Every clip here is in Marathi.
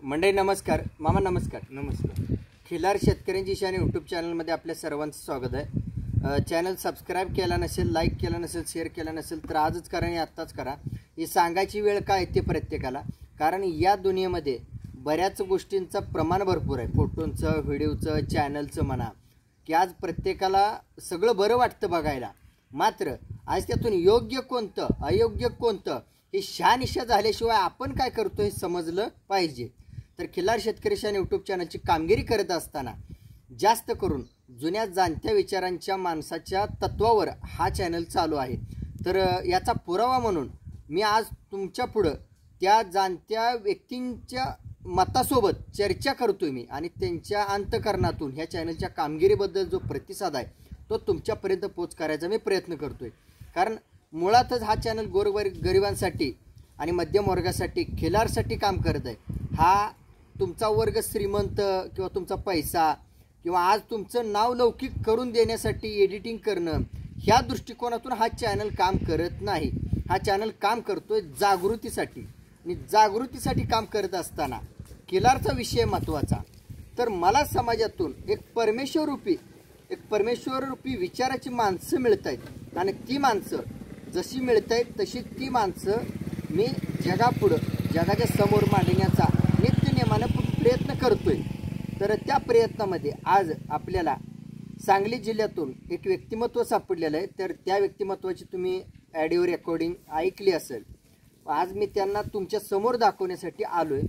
मंडळी नमस्कार. मामा नमस्कार. नमस्कार. खिलार शेतकऱ्यांची शान यूट्यूब चॅनलमध्ये आपल्या सर्वांचं स्वागत आहे. चॅनल सबस्क्राईब केला नसेल, लाईक केला नसेल, शेअर केला नसेल तर आजच करा आणि आत्ताच करा. ही सांगायची वेळ काय ते प्रत्येकाला, कारण या दुनियेमध्ये बऱ्याच गोष्टींचं प्रमाण भरपूर आहे. फोटोंचं, व्हिडिओचं, चॅनलचं म्हणा की आज प्रत्येकाला सगळं बरं वाटतं बघायला, मात्र आज त्यातून योग्य कोणतं अयोग्य कोणतं हे शहानिशा झाल्याशिवाय आपण काय करतो हे समजलं पाहिजे. तर खिलार शेतकरी शान यूट्यूब चॅनलची कामगिरी करत असताना जास्त करून जुन्या जाणत्या विचारांच्या माणसाच्या तत्वावर हा चॅनल चालू आहे. तर याचा पुरावा म्हणून मी आज तुमच्या पुढं त्या जाणत्या व्यक्तींच्या मतासोबत चर्चा करतोय मी, आणि त्यांच्या अंतःकरणातून ह्या चॅनलच्या कामगिरीबद्दल जो प्रतिसाद आहे तो तुमच्यापर्यंत पोच करायचा मी प्रयत्न करतोय. कारण मुळातच हा चॅनल गरिबांसाठी आणि मध्यम वर्गासाठी, खिलारसाठी काम करत आहे. हा तुमचा वर्ग श्रीमंत किंवा तुमचा पैसा किंवा आज तुमचं नाव लौकिक करून देण्यासाठी एडिटिंग करणं ह्या दृष्टिकोनातून हा चॅनल काम करत नाही. हा चॅनल काम करतोय जागृतीसाठी, आणि जागृतीसाठी काम करत असताना खिलारचा विषय महत्त्वाचा. तर मला समाजातून एक परमेश्वररूपी विचाराची माणसं मिळत आहेत, आणि ती माणसं जशी मिळत आहेत तशी ती माणसं मी जगाच्या समोर मांडण्याचा नित्यनेमानं प्रयत्न करतोय. तर त्या प्रयत्नामध्ये आज आपल्याला सांगली जिल्ह्यातून एक व्यक्तिमत्व सापडलेलं आहे. तर त्या व्यक्तिमत्वाची तुम्ही ऑडिओ रेकॉर्डिंग ऐकली असेल. आज मी त्यांना तुमच्या समोर दाखवण्यासाठी आलोय.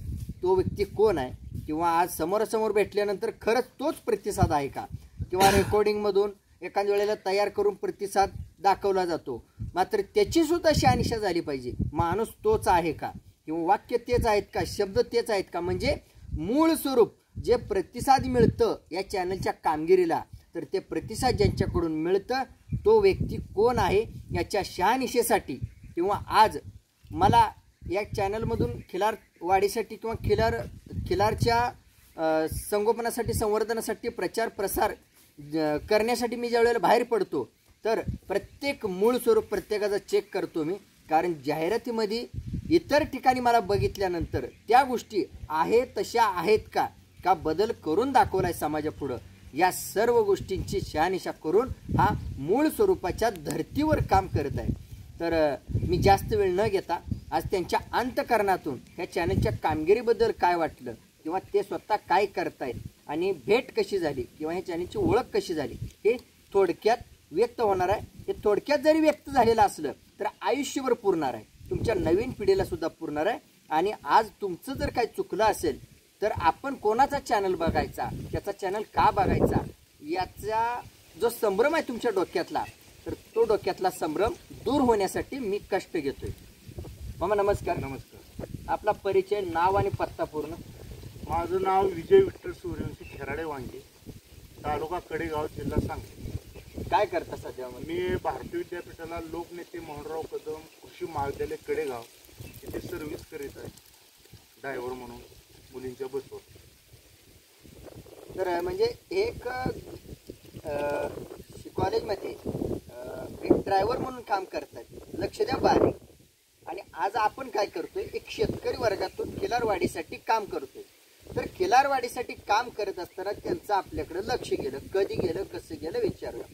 तो व्यक्ती कोण आहे, किंवा आज समोरासमोर भेटल्यानंतर खरंच तोच प्रतिसाद आहे का, किंवा रेकॉर्डिंगमधून एखाद्या वेळेला तयार करून प्रतिसाद दाखवला जातो, मात्र त्याची सुद्धा शहानिशा झाली पाहिजे. माणूस तोच आहे का, किंवा वाक्य तेच आहेत का, शब्द तेच आहेत का, म्हणजे मूळ स्वरूप जे प्रतिसाद मिळतं या चॅनलच्या कामगिरीला, तर ते प्रतिसाद ज्यांच्याकडून मिळतं तो व्यक्ती कोण आहे याच्या शहानिशेसाठी, किंवा आज मला या चॅनलमधून खिलार वाढीसाठी किंवा खिलारच्या संगोपनासाठी, संवर्धनासाठी, प्रचार प्रसार करण्यासाठी मी ज्या वेळेला बाहेर पडतो तर प्रत्येक मूळ स्वरूप प्रत्येकाचा चेक करतो मी. कारण जाहिरातीमध्ये इतर ठिकाणी मला बघितल्यानंतर त्या गोष्टी आहे तशा आहेत का बदल करून दाखवलाय समाजापुढं, या सर्व गोष्टींची शहानिशा करून हा मूळ स्वरूपाच्या धर्तीवर काम करत आहे. तर मी जास्त वेळ न घेता आज त्यांच्या अंतःकरणातून ह्या चॅनलच्या कामगिरीबद्दल काय वाटलं, किंवा ते स्वतः काय करतायत, आणि भेट कशी झाली, किंवा ह्या चॅनलची ओळख कशी झाली, हे थोडक्यात व्यक्त होणार आहे. हे थोडक्यात जरी व्यक्त झालेलं असलं तर आयुष्यभर पुरणार आहे, तुमच्या नवीन पिढीला सुद्धा पुरणार आहे. आणि आज तुमचं जर काही चुकलं असेल तर आपण कोणाचा चॅनल बघायचा, त्याचा चॅनल का बघायचा, याचा जो संभ्रम आहे तुमच्या डोक्यातला, तर तो डोक्यातला संभ्रम दूर होण्यासाठी मी कष्ट घेतोय. मामा नमस्कार. नमस्कार. आपला परिचय, नाव आणि पत्ता पूर्ण. माझं नाव विजय विठ्ठल सूर्यवंशी, खेराडे वांगे, तालुका कडेगाव, जिल्हा सांगली. काय करता सध्या? मी भारतीय विद्यापीठाला लोकनेते मोहनराव कदम कृषी महाविद्यालय कडेगाव इथे सर्व्हिस करीत आहे, ड्रायव्हर म्हणून मुलींच्या बसवर. तर म्हणजे एक कॉलेजमध्ये एक ड्रायव्हर म्हणून काम करतात, लक्ष द्या बारीक. आणि आज आपण काय करतोय, एक शेतकरी वर्गातून खिलारवाढीसाठी काम करतोय. तर खिलारवाढीसाठी काम करत असताना त्यांचं आपल्याकडे लक्ष गेलं. कधी गेलं, कसं गेलं विचारूया.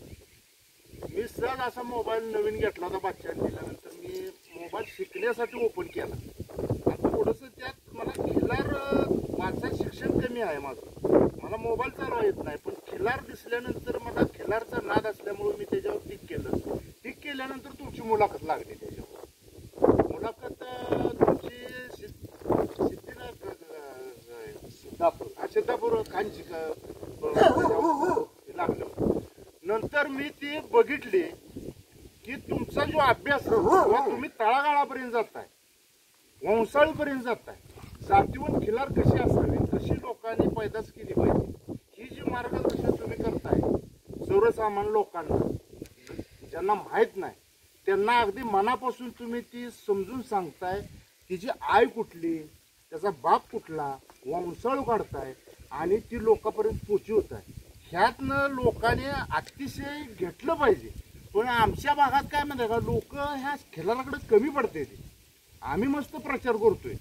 मी सहज असा मोबाईल नवीन घेतला होता बादशाह दिल्यानंतर मी मोबाईल शिकण्यासाठी ओपन केला. आता थोडंसं त्यात मला खिलार वाचायचं शिक्षण कमी आहे माझं, मला मोबाईल चालवा येत नाही, पण खिलार दिसल्यानंतर मला खिलारचा नाद असल्यामुळे मी त्याच्यावर टिक केलं. टिक केल्यानंतर तुमची मुलाखत लागली. त्याच्यावर मुलाखत तुमची सिद्धापूर खानची लागलं. नंतर मी ती बघितली की तुमचा जो अभ्यास तुम्ही तळागाळापर्यंत जाताय, वंशाळीपर्यंत जाताय, जातीवर खिलार कशी असावी, कशी लोकांनी पैदास केली पाहिजे, ही जी मार्गदर्शन तुम्ही करताय सर्वसामान्य लोकांना ज्यांना माहीत नाही त्यांना अगदी मनापासून तुम्ही ती समजून सांगताय. तिची आई कुठली, त्याचा बाप कुठला, वंशाळू काढताय आणि ती लोकांपर्यंत पोचवत आहे. ह्यातनं लोकांनी अतिशय घेतलं पाहिजे. पण आमच्या भागात काय म्हणतात का, लोक ह्या खिलाराकडे कमी पडते. आम्ही मस्त प्रचार करतोय,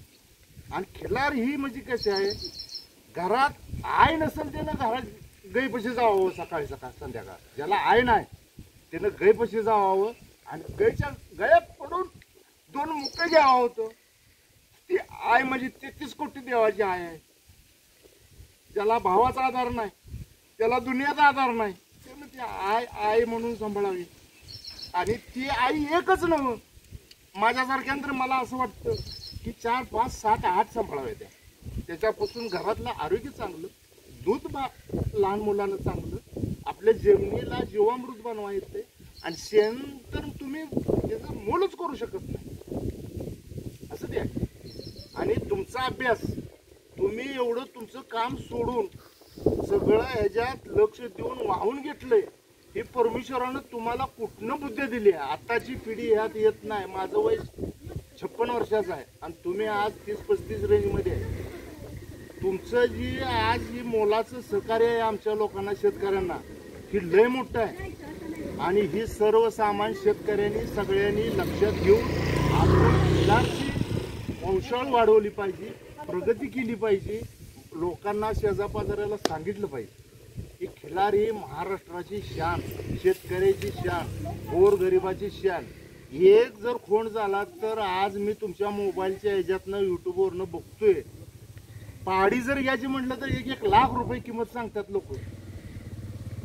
आणि खिलार ही म्हणजे कशी आहे, घरात आय नसेल त्यानं घरात गाईपाशी जावं सकाळी सकाळ संध्याकाळ. ज्याला आय नाही त्यानं गाईपाशी जावं आणि गाईच्या गळ्यात पडून 2 मुके घ्यावं होतं. ती आय म्हणजे 33 कोटी देवाची आय आहे. ज्याला भावाचा आधार नाही, त्याला दुनियाचा आधार नाही, त्यानं ती आय आय म्हणून सांभाळावी. आणि ती आई एकच नव्हतं, माझ्यासारख्यानंतर मला असं वाटतं की 4, 5, 7, 8 सांभाळावे त्या. त्याच्यापासून घरातलं आरोग्य चांगलं, दूध लहान मुलांना चांगलं, आपल्या जमिनीला जीवामृत बनवा येते. आणि शेण तर तुम्ही त्याचं मोलच करू शकत नाही असं ते आहे. आणि तुमचा अभ्यास, तुम्ही एवढं तुमचं काम सोडून सगळं ह्याच्यात लक्ष देऊन वाहून घेतलंय. हे परमेश्वरानं तुम्हाला कुठनं बुद्धी दिली आहे. आताची पिढी ह्यात येत नाही. माझं वय 56 वर्षाचं आहे आणि तुम्ही आज 30-35 रेंजमध्ये आहे. तुमचं जी आज ही मोलाचं सहकार्य आहे आमच्या लोकांना, शेतकऱ्यांना, ही लय मोठं आहे. आणि ही सर्वसामान्य शेतकऱ्यांनी सगळ्यांनी लक्षात घेऊन आपण खिलारची वंशावळ वाढवली पाहिजे, प्रगती केली पाहिजे. लोकांना शेजापाजाऱ्याला सांगितलं पाहिजे की खिलार ही महाराष्ट्राची शान, शेतकऱ्याची शान, गोरगरिबाची शान. एक जर खूण झाला तर आज मी तुमच्या मोबाईलच्या ह्याच्यातनं युट्यूबवरनं बघतोय, पहाडी जर घ्यायची म्हटलं तर 1-1 लाख रुपये किंमत सांगतात लोक.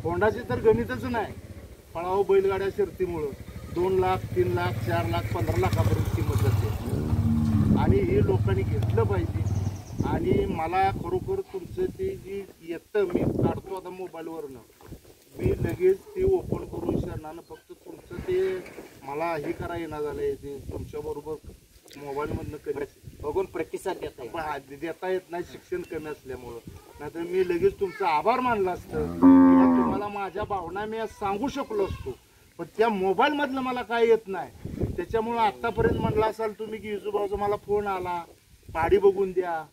खोंडाची तर गणितच नाही. पळाव बैलगाड्या शर्तीमुळं 2 लाख, 3 लाख, 4 लाख, 15 लाखापर्यंत किंमत जाते. आणि हे लोकांनी घेतलं पाहिजे. आणि मला खरोखर तुमचं ते जी येतं, मी काढतो आता मोबाईलवरनं, मी लगेच ते ओपन करून शरणानं फक्त तुमचं ते मला हे करा येणार झालंय. ते तुमच्याबरोबर मोबाईलमधनं कमी बघून प्रतिसाद देता येत नाही, शिक्षण कमी असल्यामुळं. नाहीतर मी लगेच तुमचा आभार मानला असतं किंवा तुम्हाला माझ्या भावना मी आज सांगू शकलो असतो. पण त्या मोबाईलमधलं मला काय येत नाही. त्याच्यामुळं आत्तापर्यंत म्हणलं असाल तुम्ही की युसुभाऊचा मला फोन आला, पाडी बघून द्या,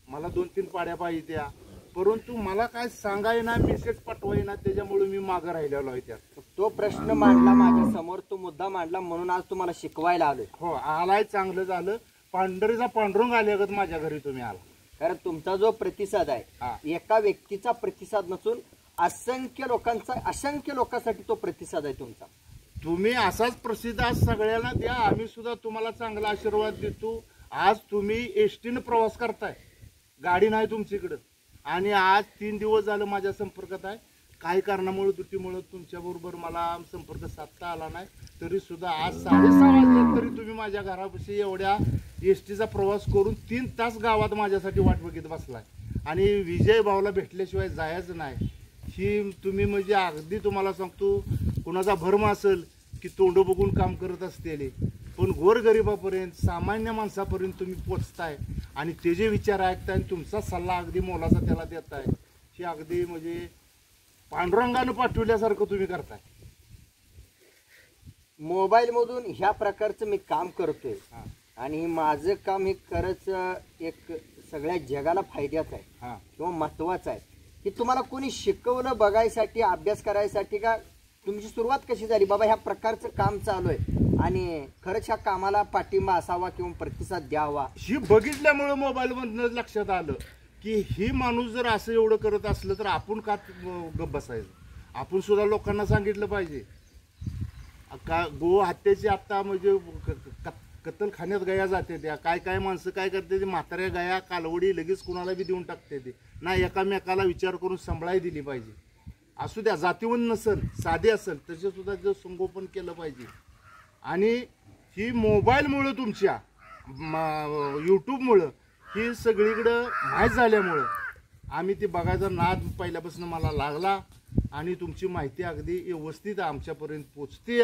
मला 2-3 पाड्या पाहिजे द्या, परंतु मला काय सांगाय ना, मेसेज पाठवाय ना, त्याच्यामुळे मी मागं राहिलेलो आहे. त्यात तो प्रश्न मांडला माझ्या समोर, तो मुद्दा मांडला म्हणून आज तुम्हाला शिकवायला आलोय. हो, आलाय, चांगलं झालं. पांढरीचा पांडुरंग आल्यागत माझ्या घरी तुम्ही आला. कारण तुमचा जो प्रतिसाद आहे, एका व्यक्तीचा प्रतिसाद नसून असंख्य लोकांसाठी तो प्रतिसाद आहे तुमचा. तुम्ही असाच प्रसिद्ध आज सगळ्यांना द्या. आम्ही सुद्धा तुम्हाला चांगला आशीर्वाद देतो. आज तुम्ही एसटीनं प्रवास करताय, गाडी नाही तुमच्याकडं, आणि आज 3 दिवस झालं माझ्या संपर्कात आहे. काही कारणामुळे, त्रुटीमुळे तुमच्याबरोबर मला संपर्क साधता आला नाही. तरी सुद्धा आज 6:30 वाजले तरी तुम्ही माझ्या घरापाशी एवढ्या एसटीचा प्रवास करून 3 तास गावात माझ्यासाठी वाट बघत बसलाय. आणि विजय भाऊला भेटल्याशिवाय जायचं नाही. ही तुम्ही म्हणजे अगदी तुम्हाला सांगतो, कुणाचा भरम असेल की तोंड बघून काम करत असतेले, पण गोरगरिबापर्यंत, सामान्य माणसापर्यंत तुम्ही पोचताय आणि ते जे विचार ऐकताय आणि तुमचा सल्ला अगदी मोलाचा त्याला देताय. हे अगदी म्हणजे पांडुरंगानं पाठवल्यासारखं तुम्ही करताय. मोबाईल मधून ह्या प्रकारचं मी काम करतोय आणि माझं काम हे खरंच एक सगळ्या जगाला फायद्याचं आहे किंवा महत्वाचं आहे. की तुम्हाला कोणी शिकवलं बघायसाठी, अभ्यास करायसाठी, का तुमची सुरुवात कशी झाली, बाबा ह्या प्रकारचं काम चालू आहे आणि खरंच ह्या कामाला पाठिंबा असावा किंवा प्रतिसाद द्यावा? ही बघितल्यामुळे मोबाईलमधनं लक्षात आलं की ही माणूस जर असं एवढं करत असलं तर आपण का गप्प बसायचं. आपण सुद्धा लोकांना सांगितलं पाहिजे. का गो हत्याची आत्ता म्हणजे कत्तलखान्यात गया जाते, त्या काय काय माणसं काय करते, ते म्हाताऱ्या गया कालवडी लगेच कुणाला बी देऊन टाकते. ते ना एकामेकाला विचार करून सांभाळायला दिली पाहिजे. असू द्या, जातीवंत नसेल, साधे असेल, त्याचे सुद्धा जे संगोपन केलं पाहिजे. आणि ही मोबाईलमुळं, तुमच्या यूट्यूबमुळं ही सगळीकडं माहीत झाल्यामुळं आम्ही ते बघायचा नाद पहिल्यापासून मला लागला. आणि तुमची माहिती अगदी व्यवस्थित आमच्यापर्यंत पोचते.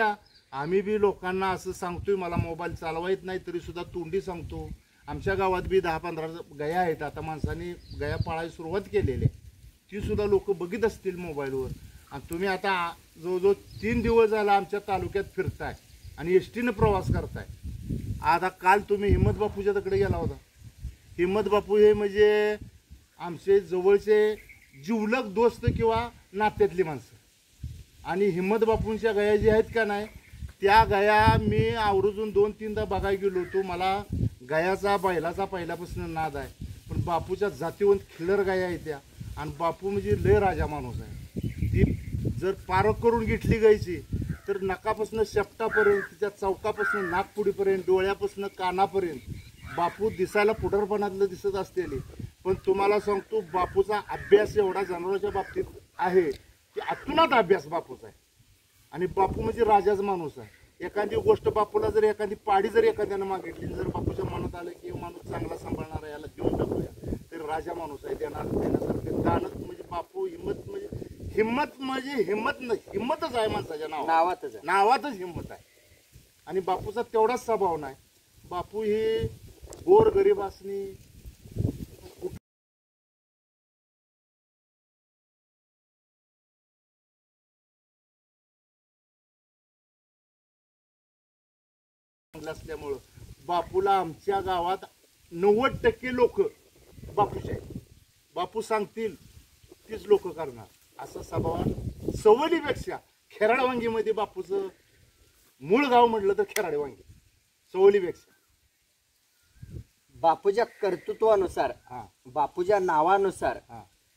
आम्ही बी लोकांना असं सांगतोय, मला मोबाईल चालवा येत नाही तरी सुद्धा तोंडी सांगतो. आमच्या गावात बी 10-15 गया आहेत. आता माणसांनी गया पाळायला सुरुवात केलेली आहे, ती सुद्धा लोक बघित असतील मोबाईलवर. आणि तुम्ही आता जवळजवळ 3 दिवस झाला आमच्या तालुक्यात फिरताय आणि एसटीनं प्रवास करताय. आता काल तुम्ही हिम्मत बापूच्या तिकडे गेला होता. हिम्मत बापू हे म्हणजे आमचे जवळचे जिवलग दोस्त किंवा नात्यातली माणसं. आणि हिम्मत बापूंच्या गया जी आहेत का नाही, त्या गया मी आवर्जून 2-3दा बघायला गेलो होतो. मला गायाचा बैलाचा पहिल्यापासून नाद आहे, पण बापूच्या जातीवंत खिल्लर गाया आहेत त्या. आणि बापू म्हणजे लय राजा माणूस आहे. ती जर पारख करून घेतली गायची तर नकापासून शेपटापर्यंत, तिच्या चौकापासून नागपुडीपर्यंत, डोळ्यापासून कानापर्यंत बापू दिसायला पुढरपणातलं दिसत असतेली. पण तुम्हाला सांगतो बापूचा अभ्यास एवढा जनावरांच्या बाबतीत आहे की अतुनात अभ्यास बापूचा आहे. आणि बापू म्हणजे राजाच माणूस आहे. एखादी गोष्ट बापूला जर एखादी पाडी जर एखाद्यानं मागितली, जर बापूच्या मनात आलं की माणूस चांगला सांभाळणार आहे, याला देऊन टाकूया, तर राजा माणूस आहे, देण्यासारखे दानत म्हणजे बापू. हिम्मतच आहे माणसाच्या नावातच हिम्मत आहे. आणि बापूचा तेवढाच स्वभाव नाही. बापू हे गोर गरीब असणे, असल्यामुळं बापूला आमच्या गावात 90% लोक बापूचे आहेत. बापू सांगतील तीच लोक करणार असं स्वभाव. सवलीपेक्षा खेराडवांगीमध्ये बापूचं मूळ गाव म्हटलं तर खेराडवांगी. सवलीपेक्षा बापूच्या कर्तृत्वानुसार, बापूच्या नावानुसार,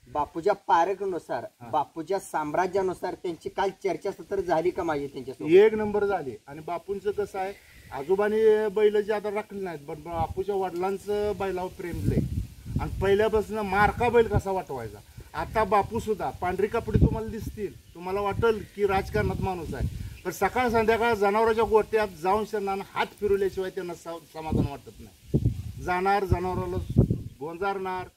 बापूच्या पारखनुसार, बापूच्या साम्राज्यानुसार त्यांची काल चर्चासत्र झाली का माझी त्यांच्यासोबत? एक नंबर झाली. आणि बापूंचं कसं आहे, आजोबाने बैल जे आता राखले नाहीत, पण बापूच्या वडिलांचं बैलावर प्रेम लय. आणि पहिल्यापासून मारका बैल कसा वाटवायचा. आता बापू सुद्धा पांढरी कपडे तुम्हाला दिसतील, तुम्हाला वाटेल की राजकारणात माणूस आहे, पण सकाळ संध्याकाळ जनावरांच्या गोट्यात जाऊन शरणानं हात फिरवल्याशिवाय त्यांना समाधान वाटत नाही. जाणार, जनावराला गोंजारणार,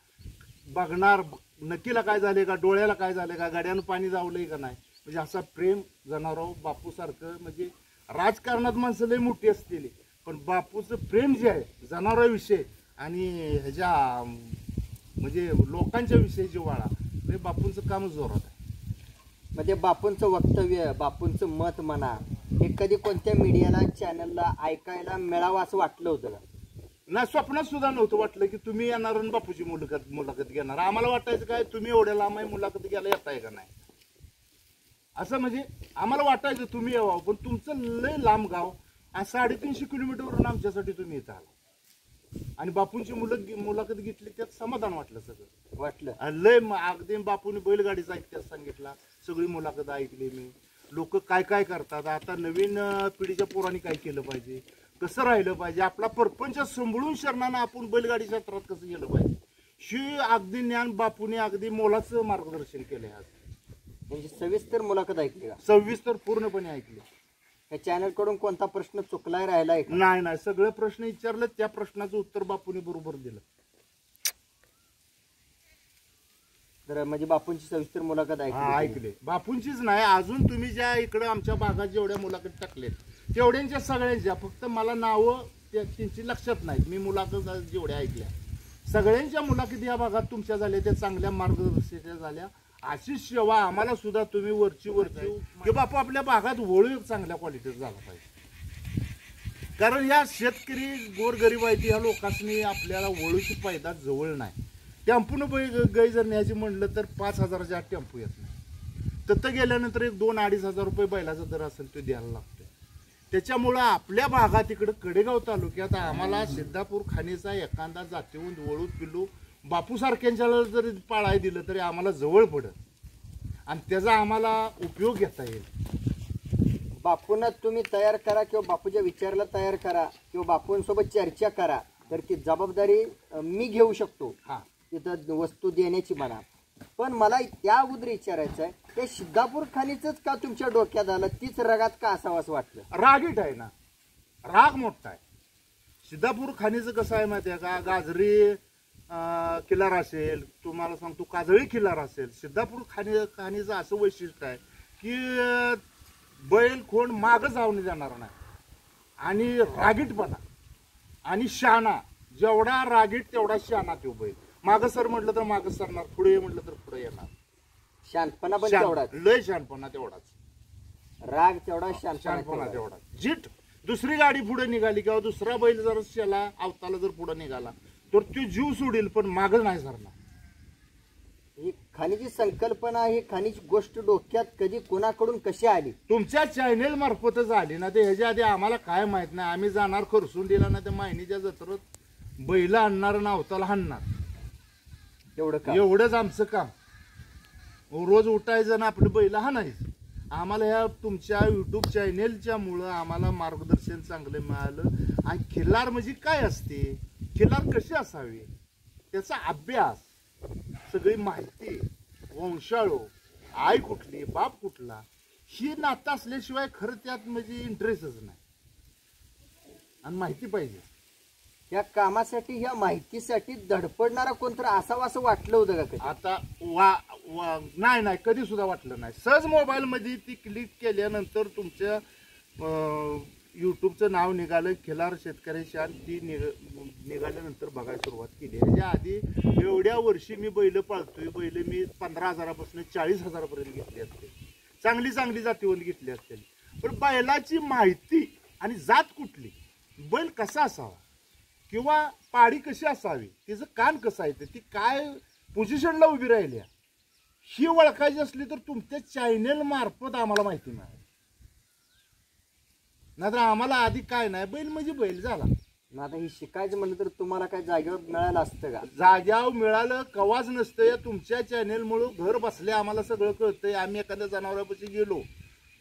बघणार नक्कीला काय झाले का, डोळ्याला काय झाले का, गाड्यानं पाणी जावलंय का नाही. म्हणजे असा प्रेम जनावरावर बापूसारखं. म्हणजे राजकारणात माणसं लई मोठी असलेली, पण बापूचं प्रेम जे आहे जनावरांविषयी आणि ह्याच्या म्हणजे लोकांच्या विषयी जिव्हाळा, हे बापूंचं कामच जोरात आहे. म्हणजे बापूंचं वक्तव्य, बापूंचं मत म्हणा, हे कधी कोणत्या मीडियाला चॅनलला ऐकायला मिळावं असं वाटलं होतं का? ना, स्वप्नात सुद्धा नव्हतं वाटलं की तुम्ही येणार आणि बापूची मुलाखत घेणार. आम्हाला वाटायचं काय, तुम्ही एवढ्या लांब आहे मुलाखत घ्यायला येताय का नाही असं. म्हणजे आम्हाला वाटायचं तुम्ही यावं, पण तुमचं लय लांब गाव आणि 350 किलोमीटरवरून आमच्यासाठी तुम्ही येत आला. आणि बापूंची मुलाखत घेतली, त्यात समाधान वाटलं. सगळं वाटलं लय. अगदी बापूने बैलगाडीचा इतिहास सांगितला, सगळी मुलाखत ऐकली मी. लोक काय काय करतात, आता नवीन पिढीच्या पोरांनी काय केलं पाहिजे, कसं राहिलं पाहिजे, आपला परपंच सांभाळून शरणानं आपण बैलगाडी क्षेत्रात कसं गेलं पाहिजे, ही अगदी ज्ञान बापूने अगदी मोलाचं मार्गदर्शन केलं आज. म्हणजे सविस्तर मुलाखत ऐकली का? सविस्तर पूर्णपणे ऐकली. या चॅनल कडून कोणता प्रश्न चुकलाय राहिलाय? नाही, सगळे प्रश्न विचारले, त्या प्रश्नाचं उत्तर बापूने बरोबर दिलं. तर म्हणजे बापूंची सविस्तर मुलाखत ऐकली. बापूंचीच नाही, अजून तुम्ही ज्या इकडे आमच्या भागात जेवढ्या मुलाखत टाकलेत तेवढ्यांच्या सगळ्यांच्या, फक्त मला नावं त्यांची लक्षात नाहीत. मी मुलाखत जेवढ्या ऐकल्या सगळ्यांच्या मुलाखती या भागात तुमच्या झाल्या, त्या चांगल्या मार्गदर्शनाच्या झाल्या. अशीच सेवा आम्हाला सुद्धा तुम्ही वरची की बापू आपल्या भागात वळू चांगल्या क्वालिटीचा झाला पाहिजे. कारण या शेतकरी गोरगरीब आहेत, ह्या लोकांनी आपल्याला वळूची पैदास जवळ नाही. टेम्पूनं गाई जर न्यायची म्हणलं तर 5,000च्या आत टेम्पो येत नाही. तिथं गेल्यानंतर एक 2-2.5 हजार रुपये बैलाचा दर असेल तो द्यायला लागतो. त्याच्यामुळं आपल्या भागात इकडं कडेगाव तालुक्यात आम्हाला सिद्धापूर खाणीचा एखादा जातीहून वळू पिल्लू बापूसारख्यांच्याला जरी पाळाय दिलं तरी आम्हाला जवळ पडत आणि त्याचा आम्हाला उपयोग घेता येईल. बापूंना तुम्ही तयार करा किंवा बापूच्या विचाराला तयार करा किंवा बापूंसोबत चर्चा करा, तर ती जबाबदारी मी घेऊ शकतो तिथं वस्तू देण्याची म्हणा. पण मला त्या अगोदर विचारायचं आहे, ते सिद्धापूर खाणीचंच का तुमच्या डोक्यात आलं, तीच रगात का असावं असं वाटलं? रागीट आहे ना, राग मोठा आहे. सिद्धापूर खाणीचं कसं आहे माहिती आहे का, गाजरी किल्लार असेल, तुम्हाला सांगतो काजळी किल्लार असेल, सिद्धापूर खाणीचं असं वैशिष्ट्य आहे की बैल कोण मागं जाऊन जाणार नाही. आणि रागीटपणा आणि शहाणा, जेवढा रागीट तेवढा शहाणा तो बैल. मागं सर म्हटलं तर मागं सरणार, पुढे म्हटलं तर पुढे येणार. शांतपणा पण तेवढाच, लय शहाणपणा तेवढाच, राग तेवढा, शांतपणा तेवढा. जिट दुसरी गाडी पुढे निघाली किंवा दुसरा बैल जर शेला अवताला जर पुढे निघाला तर तो जीव सोडील, पण मागं नाही सरणार. ही खाणीची संकल्पना, ही खाणीची गोष्ट डोक्यात कधी कोणाकडून कशी आली? तुमच्या चॅनेल मार्फतच आली ना. ते ह्याच्या आधी आम्हाला काय माहित नाही. आम्ही जाणार खरसून दिला ना, त्या माहिनीच्या जत्रेत बैल आणणार आणि अवताला हाणणार, एवढं का एवढंच आमचं काम. रोज उठायचं आणि आपलं बैल हाणायचं. आम्हाला ह्या तुमच्या युट्यूब चॅनेलच्या मुळे आम्हाला मार्गदर्शन चांगलं मिळालं. आणि खिल्लार म्हणजे काय असते, खिल्लार कशी असावी, त्याचा अभ्यास, सगळी माहिती, वंशाळू, आई कुठली, बाप कुठला, ही नातं असल्याशिवाय खरं त्यात म्हणजे इंटरेस्टच नाही. आणि माहिती पाहिजे. या कामासाठी, ह्या माहितीसाठी धडपडणारा कोणतरी असावं असं वाटलं होतं का कधी? आता नाही कधी सुद्धा वाटलं नाही. सहज मोबाईल मध्ये ती क्लिक केल्यानंतर तुमच्या युट्यूबचं नाव निघालं, खिलार शेतकरी शान. ती निघाल्यानंतर बघायला सुरुवात केली. ह्याच्या आधी एवढ्या वर्षी मी बैल पाळतोय. बैल मी 15,000पासून 40,000पर्यंत घेतली असते. चांगली चांगली जातीवंत घेतली असते. पण बैलाची माहिती आणि जात कुठली, बैल कसा असावा किंवा पाडी कशी असावी, तिचं कान कसं आहे, ती काय पोझिशनला उभी राहिली, ही ओळखायची असली तर तुमच्या चॅनेल मार्फत आम्हाला माहिती मिळाली. नाहीतर आम्हाला आधी काय नाही, बैल म्हणजे बैल झाला. आता ही शिकायचं म्हणलं तर तुम्हाला काय जागेवर मिळालं असतं का? जाग्यावर मिळालं कवाच नसतं. तुमच्या चॅनेलमुळे घर बसल्या आम्हाला सगळं कळतंय. आम्ही एखाद्या जनावरापाशी गेलो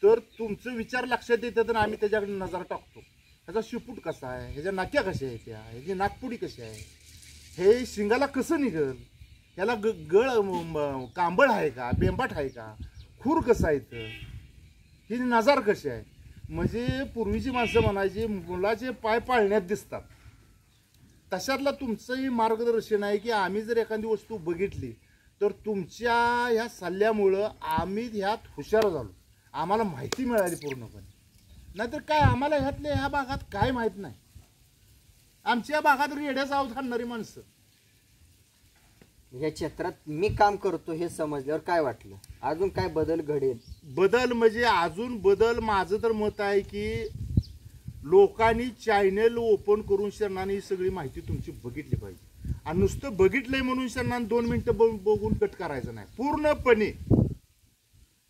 तर तुमचं विचार लक्षात येतं, तर आम्ही त्याच्याकडे नजर टाकतो. ह्याचा शिपूट कसा आहे, ह्याच्या नाक्या कशा आहेत, त्या ह्याची नागपुडी कशी आहे, हे शिंगाला कसं निघल, ह्याला गळ कांबळ आहे का, बेंबाट आहे का, खूर कसं आहे, ही नजार कशी आहे. म्हणजे पूर्वीची माणसं म्हणायची मुलाचे पाय पाळण्यात दिसतात. तशातला तुमचंही मार्गदर्शन आहे की आम्ही जर एखादी वस्तू बघितली तर तुमच्या ह्या सल्ल्यामुळं आम्ही ह्यात हुशार झालो. आम्हाला माहिती मिळाली पूर्णपणे. नाहीतर काय आम्हाला ह्यातल्या ह्या भागात काय माहित नाही. आमच्या भागात रेड्याचा आऊत आणणारी माणसं. या क्षेत्रात मी काम करतो हे समजल्यावर काय वाटलं? अजून काय बदल घडेल? बदल म्हणजे अजून बदल, माझं तर मत आहे की लोकांनी चॅनेल ओपन करून शरणाने ही सगळी माहिती तुमची बघितली पाहिजे. आणि नुसतं बघितलंय म्हणून शरणाने 2 मिनिटं बघून कट करायचं नाही. पूर्णपणे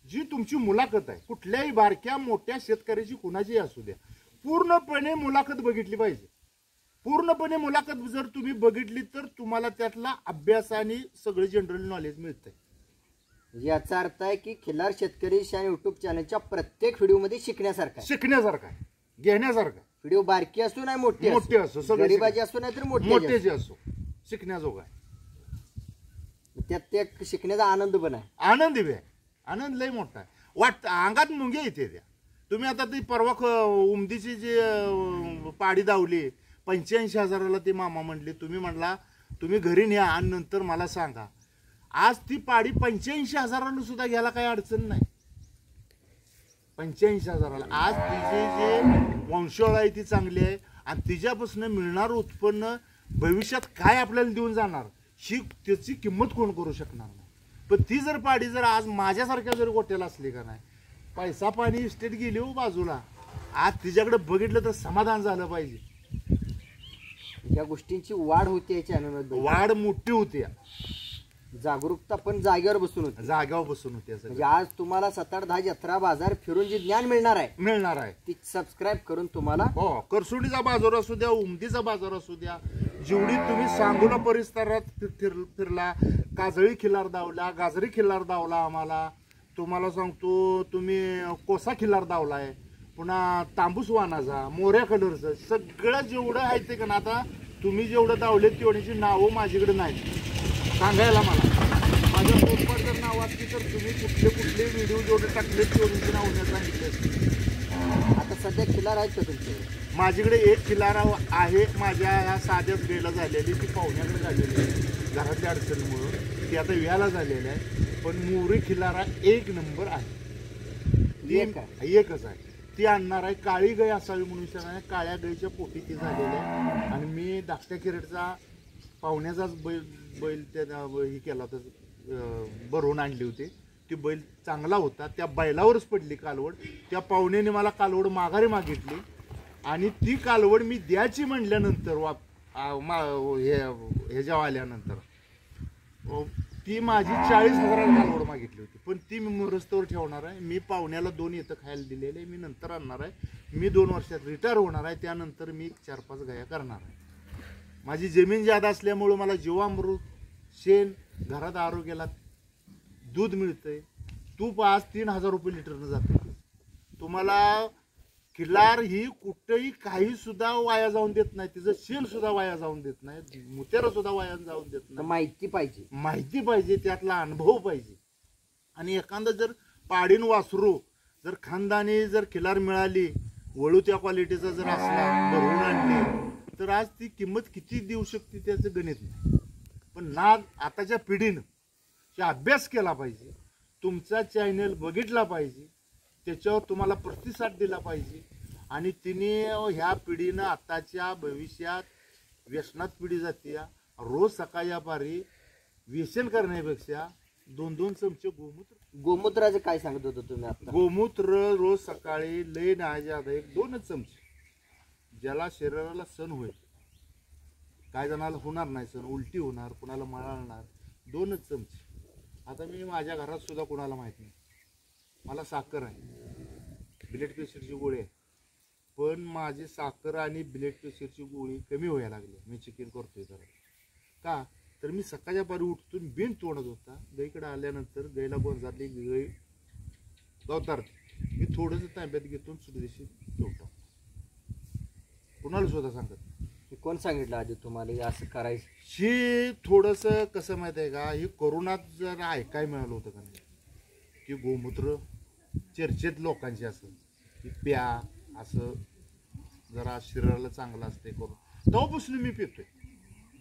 जी तुमची मुलाखत आहे, कुठल्याही बारक्या मोठ्या शेतकऱ्याची कुणाची असू द्या, पूर्णपणे मुलाखत बघितली पाहिजे. पूर्णपणे मुलाखत जर तुम्ही बघितली तर तुम्हाला त्यातला अभ्यास आणि सगळं जनरल नॉलेज मिळतंय. याचा अर्थ आहे की खिल्लार शेतकरी शान युट्यूब चॅनलच्या प्रत्येक व्हिडिओमध्ये शिकण्यासारखा आहे, घेण्यासारखा. व्हिडिओ बारकी असो नाही मोठी असो, गरीबाची असो नाही तर मोठ्याची असो, शिकण्याजोगा आहे. त्यात ते शिकण्याचा आनंद पण आहे. आनंद बी आहे. आनंद लय मोठा आहे. अंगात मुंग्या येते त्या. तुम्ही आता ती परवा उमदीची जी पाडी दावली 85,000ला ती मामा म्हणली, तुम्ही म्हणला तुम्ही घरी न्या आणि नंतर मला सांगा. आज ती पाडी 85,000ला सुद्धा घ्यायला काही अडचण नाही. 85,000ला आज तिची जी वंशावळ आहे ती चांगली आहे आणि तिच्यापासून मिळणारं उत्पन्न भविष्यात काय आपल्याला देऊन जाणार ही त्याची किंमत कोण करू शकणार नाही. पण ती जर पाडी जर आज माझ्यासारख्या जर गोट्याला असली का नाही, पैसा पाणी इस्टेट गेली हो बाजूला, आज तिच्याकडे बघितलं तर समाधान झालं पाहिजे. या गोष्टींची वाढ होते या चॅनलमध्ये, वाढ मोठी होते. जागरूकता पण जागेवर बसून होते. जागेवर बसून होते. म्हणजे आज तुम्हाला 7, 8, 10 जत्रा बाजार फिरून जे ज्ञान मिळणार आहे ती सबस्क्राईब करून तुम्हाला, हो, करसुंडीचा बाजार असू द्या, उमदीचा बाजार असू द्या, जेवढी तुम्ही सांगोला परिसरात फिरला, काजळी खिल्लार दावला, गाजरी खिल्लार दावला, आम्हाला तुम्हाला सांगतो तुम्ही कोसा खिल्लार दावलाय, पुन्हा तांबूस वानाचा, मोऱ्या कलरचं सगळं जेवढं आहे ते का ना, आता तुम्ही जेवढं दावले तेवढ्याची नावं माझ्याकडे नाही सांगायला. मला माझ्या मोबाईल जर नाव असली तर तुम्ही कुठले व्हिडिओ जेवढे टाकले तेवढ्याची नाव उद्या सांगितले. आता सध्या खिल्लार आहेत का तुमच्याकडे? माझ्याकडे एक खिल्लार आहे. माझ्या ह्या साध्याच गेला झालेली, ती पाहुण्याकडे झालेली आहे घरातल्या अडचणीमुळं, ती आता व्याला झालेली आहे. पण मोरी खिल्लारा 1 नंबर आहे. एकच आहे. ती आणणार आहे. काळी गाय असावी म्हणून सांगा, काळ्या गायीच्या पोटी ती झालेली आहे. आणि मी धाकट्या किरेटचा पाहुण्याचाच बैल त्या हे केला होता, भरवून आणली होती. ती बैल चांगला होता. त्या बैलावरच पडली कालवड. त्या पाहुण्याने मला कालवड माघारी मागितली आणि ती कालवड मी द्यायची म्हणल्यानंतर ह्याच्या आल्यानंतर ती माझी 40,000 कालवड मागितली होती. पण ती मी रस्त्यावर ठेवणार आहे. मी पाहुण्याला 2 येतं खायला दिलेले, मी नंतर आणणार आहे. मी 2 वर्षात रिटायर होणार आहे. त्यानंतर मी 4-5 गाया करणार आहे. माझी जमीन जादा असल्यामुळं मला जीवामृत शेण घरात आरोग्याला दूध मिळतंय. तूप आज 3,000 रुपये लिटरनं जाते. तुम्हाला खिलार ही कुठेही काही सुद्धा वाया जाऊन देत नाही, तिचं शेण सुद्धा वाया जाऊन देत नाही, मुत्याला सुद्धा वाया जाऊन देत नाही. माहिती पाहिजे, माहिती पाहिजे, त्यातला अनुभव पाहिजे. आणि एखादं जर पाडीन वासरू जर खानदानी जर खिलार मिळाली, वळू त्या क्वालिटीचा जर असला, भरवून आणली, तर आज ती किंमत किती देऊ शकते त्याचं गणित नाही. पण नाद आताच्या पिढीनं अभ्यास केला पाहिजे, तुमचा चॅनल बघितला पाहिजे, त्याच्यावर तुम्हाला प्रतिसाद दिला पाहिजे. आणि तिने ह्या पिढीनं आताच्या भविष्यात व्यसनात पिढी जाते. रोज सकाळी पारी व्यसन करण्यापेक्षा 2-2 चमचे गोमूत्राचं काय सांगत होतो तुम्ही आता? गोमूत्र रोज सकाळी लय नाही आता 1-2 चमचे, ज्याला शरीराला सण होईल. काय जणाला होणार नाही सण, उलटी होणार, कुणाला मळणार, 2 चमचे. आता मी माझ्या घरात सुद्धा कुणाला माहित नाही, मला साखर आहे, ब्लड प्रेशरची गोळी आहे, पण माझी साखर आणि ब्लड प्रेशरची गोळी कमी व्हायला लागली. मी चिकिन करतोय जरा का, तर मी सकाळच्या पारी उठून बिन तोडत होता. गाईकडे आल्यानंतर गाईला गोंजारली, गाई गवतारते, मी थोडंसं तांब्यात घेतो, सुटदेशी तोडतो. कुणाला सुद्धा सांगत. कोण सांगितलं आधी तुम्हाला असं करायचं? हे थोडंसं कसं माहित आहे का, हे कोरोनात जर ऐकाय मिळालं होतं का नाही, की गोमूत्र चर्चेत लोकांची असं की प्या, असं जरा शरीराला चांगलं असते करून, तेव्हापासून मी पितोय.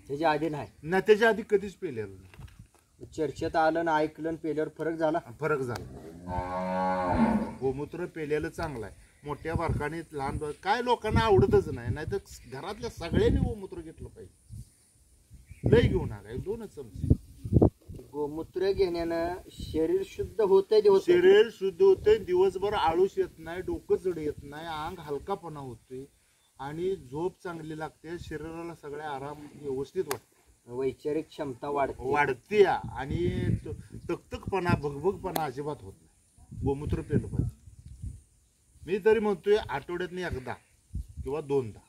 त्याच्या आधी नाही ना, त्याच्या आधी कधीच पेलेलं नाही. चर्चेत आलं ना, ऐकलं, पेल्यावर फरक झाला. फरक झाला. गोमूत्र पेलेलं चांगलं आहे. मोठ्या बारकाने लहान काय लोकांना आवडतच नाही, नाही तर घरातल्या सगळ्यांनी गोमूत्र घेतलं पाहिजे. लय घेऊ नका, 2 चमचे. गोमूत्र घेण्यानं शरीर शुद्ध होतंय. शरीर शुद्ध होते, दिवसभर आळूस येत नाही, डोकं जड येत नाही, अंग हलकापणा होतोय आणि झोप चांगली लागते, शरीराला सगळ्या आराम व्यवस्थित वाटतो, वैचारिक क्षमता वाढते आणि तकतकपणा भगभगपणा अजिबात होत नाही. गोमूत्र पेलं पाहिजे. मी तरी म्हणतोय आठवड्यातनी 1दा किंवा 2दा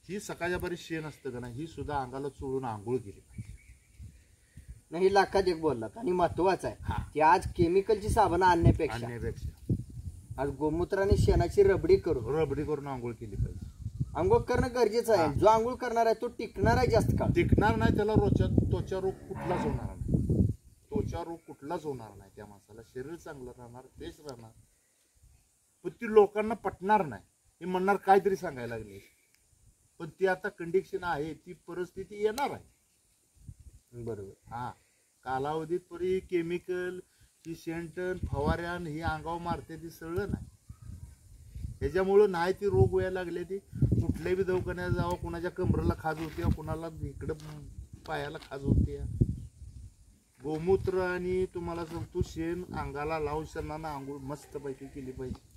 ही सकाळच्या पारी शेण असतं का नाही, ही सुद्धा अंगाला चोळून आंघोळ केली पाहिजे. नाही, लाखात एक बोललात. आणि महत्वाचं आहे की आज केमिकलची साबण आणण्यापेक्षा आज गोमूत्राने शेणाची रबडी करून आंघोळ केली पाहिजे. आंघोळ करणं गरजेचं आहे. जो आंघोळ करणार आहे तो टिकणार आहे, जास्त काळ टिकणार नाही. त्याला त्वचा रोग कुठलाच होणार नाही. त्वचा रोग कुठलाच होणार नाही. त्या माणसाला शरीर चांगलं राहणार, तेच राहणार. पण ती लोकांना पटणार नाही. हे म्हणणार काहीतरी सांगायला लागले, पण ती आता कंडिशन आहे, ती परिस्थिती येणार आहे. बरोबर. हा, कालावधीत परी केमिकल ही शेंटन फवाऱ्यान ही अंगावर मारते, ती सरळ नाही. त्याच्यामुळं नाही ती रोग व्हायला लागले. ती कुठल्याही बी दवाखान्यात जावं, कुणाच्या कमरेला खाज होते, कुणाला इकडं पायाला खाज होते. गोमूत्र आणि तुम्हाला सांगतो शेण अंगाला लावून शेणानं आंघोळ मस्तपैकी केली पाहिजे.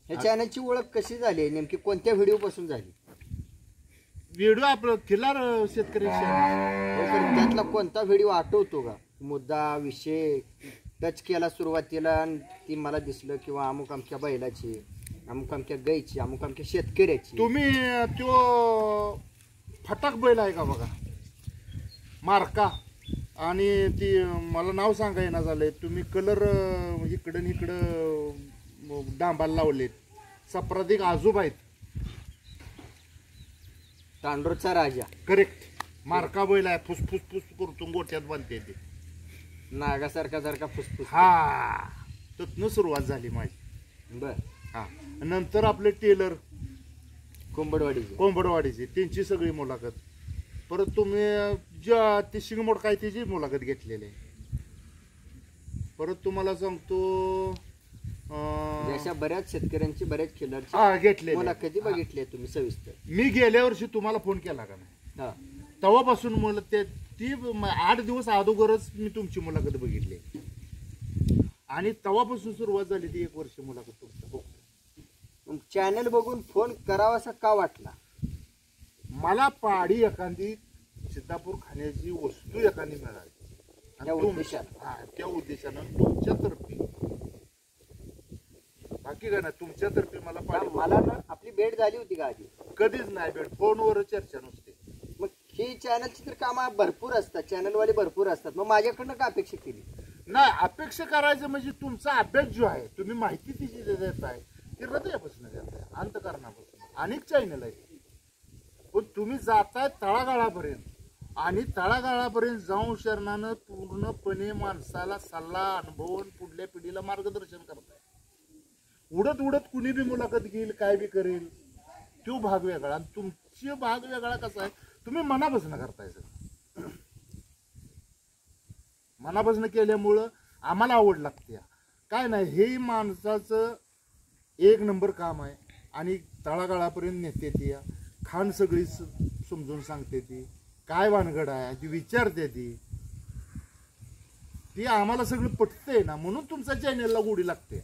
ह्या चॅनलची ओळख कशी झाली, नेमकी कोणत्या व्हिडिओ पासून झाली? व्हिडिओ आपलं खिलार शेतकरी त्यातला कोणता व्हिडिओ आठवतो का? मुद्दा विषय टच केला सुरुवातीला आणि ती मला दिसलं, किंवा अमुक अमक्या बैलाची, अमुक अमक्या गाईची, अमुक अमक्या शेतकऱ्याची. तुम्ही तो फटाक बैल आहे का बघा, मार्का, आणि ती मला नाव सांगा येणार झालंय. तुम्ही कलर इकडं इकडं डांबाला लावलेत, सप्राधिक आजोबा आहेत. तांडूरचा राजा. करेक्ट. मार्का बैल आहे, फुसफुस फुस करतो, गोट्यात बांधते ते नागासारखा फुसफुस. हा, तिथनं सुरुवात झाली माझी. बर. हा, नंतर आपले टेलर कोंबडवाडीचे त्यांची सगळी मुलाखत. परत तुम्ही ज्या ती शिंगमोड काय त्याची मुलाखत घेतलेली आहे. परत तुम्हाला सांगतो अशा बऱ्याच शेतकऱ्यांची, बऱ्याच खिलारची घेतले मुलाखती बघितली तुम्ही सविस्तर. मी गेल्या वर्षी तुम्हाला फोन केला का नाही, तेव्हापासून मला ती 8 दिवस अगोदरच मी तुमची मुलाखत बघितली आणि तेव्हापासून सुरुवात झाली ती 1 वर्ष मुलाखत तुमची. चॅनल बघून फोन करावासा का वाटला? मला पाडी एखादी सिद्धापूर खाण्याची वस्तू एखादी मिळाली, त्या उद्देशानं तुमच्यातर्फे, बाकी काय ना तुमच्यातर्फे मला मला ना आपली भेट झाली होती का आधी? कधीच नाही भेट, फोनवर चर्चा नसते. मग ही चॅनलची तर कामं भरपूर असतात, चॅनलवाले भरपूर असतात, मग माझ्याकडनं का अपेक्षा केली? नाही, अपेक्षा करायचं म्हणजे तुमचा अभ्यास जो आहे, तुम्ही माहिती तिची देत आहे ती हृदयापासून देताय, अंतकरणापासून. अनेक चॅनल आहेत, पण तुम्ही जाताय तळागाळापर्यंत आणि तळागाळापर्यंत जाऊन शरणानं पूर्णपणे माणसाला सल्ला अनुभवून पुढल्या पिढीला मार्गदर्शन करताय. उडत उडत कुणी बी मुलाखत घेईल, काय बी करेल, तो भाग वेगळा आणि तुमची भाग वेगळा. कसा आहे, तुम्ही मनापासून करताय सर. मनापासून केल्यामुळं आम्हाला आवड लागते. काय नाही, हे माणसाचं एक नंबर काम आहे आणि तळागाळापर्यंत नेते ती, खाण सगळी समजून सांगते ती, काय भानगड आहे ती विचारते ती आम्हाला सगळं पटतंय ना, म्हणून तुमच्या चॅनलला गोडी लागते.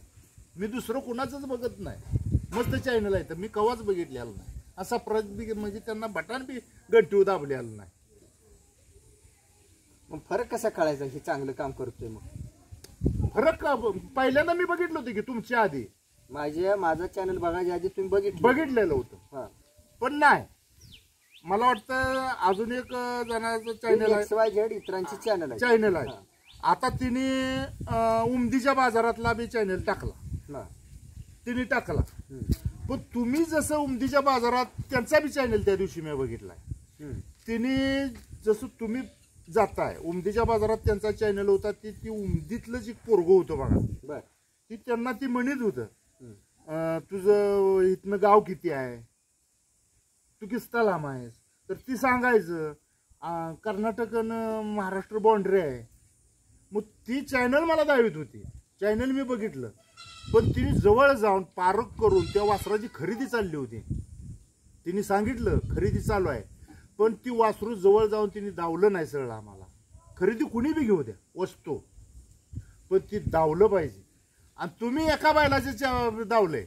मी दुसरं कुणाचंच बघत नाही, मस्त चॅनल आहे तर मी कवाच बघितलेलं नाही असा म्हणजे त्यांना बटन बी गट्टू दाबलेलं नाही. मग फरक कसा कळायचा हे चांगलं काम करतोय? मग फरक पहिल्यांदा मी बघितलं होतं की तुमच्या आधी, माझं चॅनल बघायच्या आधी तुम्ही बघितलेलं होतं, पण नाही मला वाटतं अजून एक जणांचं चॅनल आहे, इतरांची चॅनल आहे. आता तिने उमदीच्या बाजारातला बी चॅनल टाकला, तिने टाकला. पण तुम्ही जसं उमदीच्या बाजारात त्यांचा बी चॅनल त्या दिवशी मी बघितलाय, तिने जसं तुम्ही जाताय उमदीच्या बाजारात त्यांचा चॅनल होता, ती उमदीतलं जे पोरगं होतं बघा, ती त्यांना ती म्हणत होतं, तुझं इथनं गाव किती आहे, तू किस्ता लांब आहेस, तर ती सांगायचं कर्नाटक आणि महाराष्ट्र बाउंड्री आहे. मग ती चॅनल मला दावित होती, चॅनल मी बघितलं. पण तिने जवळ जाऊन पारख करून त्या वासराची खरेदी चालली होती, तिने सांगितलं खरेदी चालू आहे, पण ती वासरू जवळ जाऊन तिने दावलं नाही. सरळ आम्हाला खरेदी कुणी बी घेऊ द्या वस्तू, पण ती दावलं पाहिजे. आणि तुम्ही एका बैलाचे दावले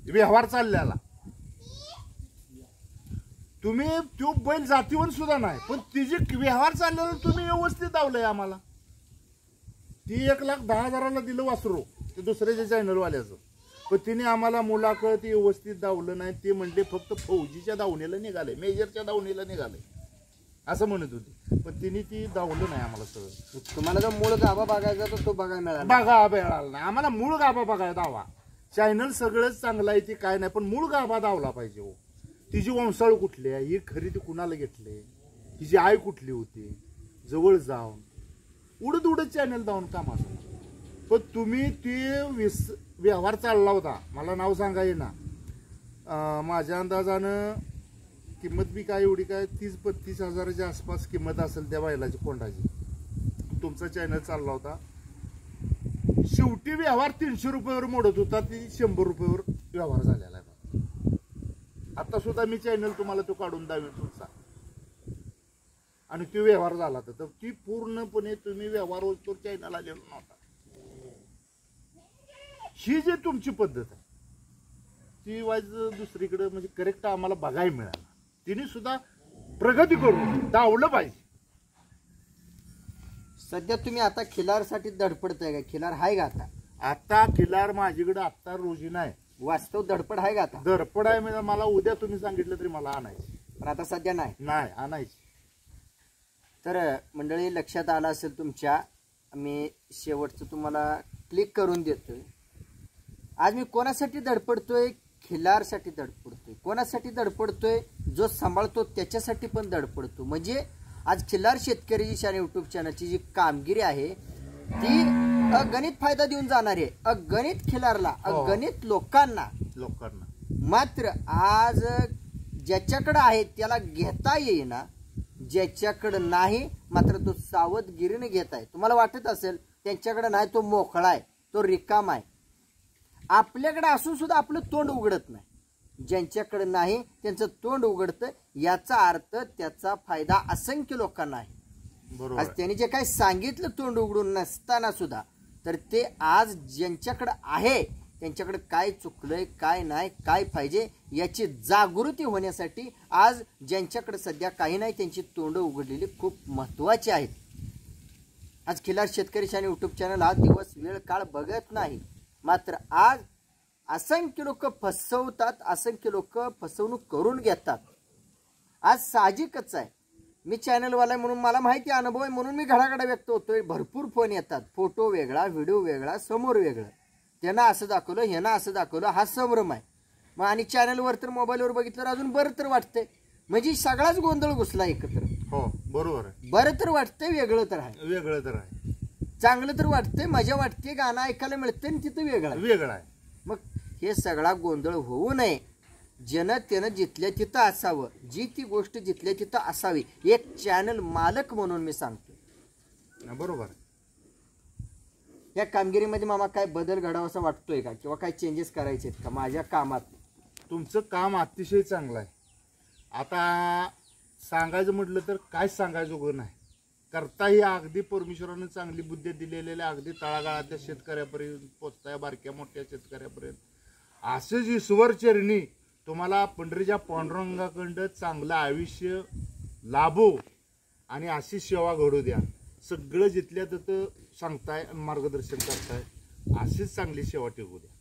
व्यवहार चालल्याला, तुम्ही तो बैल जातीवर सुद्धा नाही, पण तिची व्यवहार चाललेला तुम्ही व्यवस्थित दावलंय आम्हाला. ती 1,10,000ला दिलं वासरू ते दुसऱ्याच्या चॅनलवाल्याचं, पण तिने आम्हाला मुलाखत व्यवस्थित दावलं नाही. ते म्हणले फक्त फौजीच्या दावणीला निघाले, मेजरच्या दावणीला निघाले असं म्हणत होती, पण तिने ती दावलं नाही आम्हाला. सगळं तुम्हाला जो मूळ गाभा बघायचा तो बघायला मिळाला नाही आम्हाला. मूळ गाभा बघायला दावा, चॅनल सगळंच चांगलं आहे, ती काय नाही, पण मूळ गाभा दावला पाहिजे. हो, तिची वंशाळ कुठली आहे, ही खरेदी कुणाला घेतली, तिची आई कुठली होती, जवळ जाऊन उडत उडत चॅनल दावून काम असं. पण तुम्ही ते व्यवहार चालला होता, मला नाव सांगा ना, माझ्या अंदाजानं किंमत बी काय एवढी काय 30-35 हजाराच्या आसपास किंमत असेल त्या बैलाची कोंडाची. तुमचा चॅनल चालला होता, शेवटी व्यवहार 300 रुपयावर मोडत होता, ती 100 रुपयावर व्यवहार झालेला आहे. आता सुद्धा मी चॅनल तुम्हाला तो काढून द्यावी तुमचा, आणि तो व्यवहार झाला तर ती पूर्णपणे तुम्ही व्यवहार होतो चॅनल आलेला नव्हता. ही जी तुमची पद्धत आहे ती वाईज दुसरीकडे म्हणजे करेक्ट आम्हाला बघायला मिळालं. तिने सुद्धा प्रगती करून दावलं पाहिजे. सध्या तुम्ही आता खिलारसाठी धडपडताय का? खिलार आहे का आता खिलार माझ्याकडे आता रोजी नाही, वास्तव धडपड आहे का आता? धडपड आहे म्हणजे मला उद्या तुम्ही सांगितलं तरी मला आणायची, पण आता सध्या नाही आणायची. तर मंडळी लक्षात आलं असेल तुमच्या, मी शेवटचं तुम्हाला क्लिक करून देतोय. आज मी कोणासाठी धडपडतोय? खिलारसाठी धडपडतोय. कोणासाठी धडपडतोय? जो सांभाळतो त्याच्यासाठी पण धडपडतो. म्हणजे आज खिलार शेतकरी शान यूट्यूब चॅनलची जी कामगिरी आहे ती अगणित फायदा देऊन जाणार आहे, अगणित खिलारला, अगणित लोकांना. मात्र आज ज्याच्याकडे आहे त्याला घेता येईना, ज्याच्याकडे नाही मात्र तो सावधगिरीने घेत आहे. तुम्हाला वाटत असेल त्यांच्याकडे नाही, तो मोकळा आहे, तो रिकाम आहे. आपल्याकडे असून सुद्धा आपलं तोंड उघडत नाही. ज्यांच्याकडे नाही त्यांचं तोंड उघडतं, याचा अर्थ त्याचा फायदा असंख्य लोकांना आहे. आज त्यांनी जे काही सांगितलं तोंड उघडून नसताना सुद्धा, तर ते आज ज्यांच्याकडे आहे त्यांच्याकडे काय चुकलंय, काय नाही, काय पाहिजे याची जागृती होण्यासाठी आज ज्यांच्याकडे सध्या काही नाही त्यांची तोंड उघडलेली खूप महत्वाची आहेत. आज खिलार शेतकरी शान यूट्यूब चॅनल हा दिवस वेळ काळ बघत नाही, मात्र आज असंख्य लोक फसवतात, असंख्य लोक फसवणूक करून घेतात. आज साहजिकच आहे, मी चॅनलवाला आहे म्हणून मला माहिती अनुभव आहे म्हणून मी घडाघडा व्यक्त होतोय. भरपूर फोन येतात, फोटो वेगळा, व्हिडिओ वेगळा, समोर वेगळं, त्यानं असं दाखवलं, ह्यानं असं दाखवलं, हा संभ्रम आहे. मग आणि चॅनलवर तर मोबाईलवर बघितलं अजून बरं तर वाटतंय, म्हणजे सगळाच गोंधळ घुसला एकत्र. हो बरोबर आहे. बरं तर वाटतंय, वेगळं तर आहे, वेगळं तर आहे, चांगलं तर वाटतंय, मजा वाटते, गाणं ऐकायला मिळतंय आणि तिथं वेगळं आहे. मग हे सगळा गोंधळ होऊ नये, ज्यानं त्यानं जिथल्या तिथं असावं, जी ती गोष्ट जिथल्या तिथं असावी, एक चॅनल मालक म्हणून मी सांगतो. बरोबर. या कामगिरीमध्ये मामा काय बदल घडावा असं वाटतोय का, किंवा काय चेंजेस करायचे आहेत का माझ्या कामात? तुमचं काम अतिशय चांगलं आहे. आता सांगायचं म्हटलं तर काय सांगायचं उगं नाही. करताही अगदी परमेश्वरानं चांगली बुद्धी दिलेल्या, अगदी तळागाळातल्या शेतकऱ्यापर्यंत पोचताय, बारक्या मोठ्या शेतकऱ्यापर्यंत. असंच ईश्वर चरणी तुम्हाला पंढरीच्या पांडुरंगाकडं चांगलं आयुष्य लाभो आणि अशी सेवा घडू द्या. सगळं जिथल्या तिथं सांगताय, मार्गदर्शन करताय, अशीच चांगली सेवा टिकू द्या.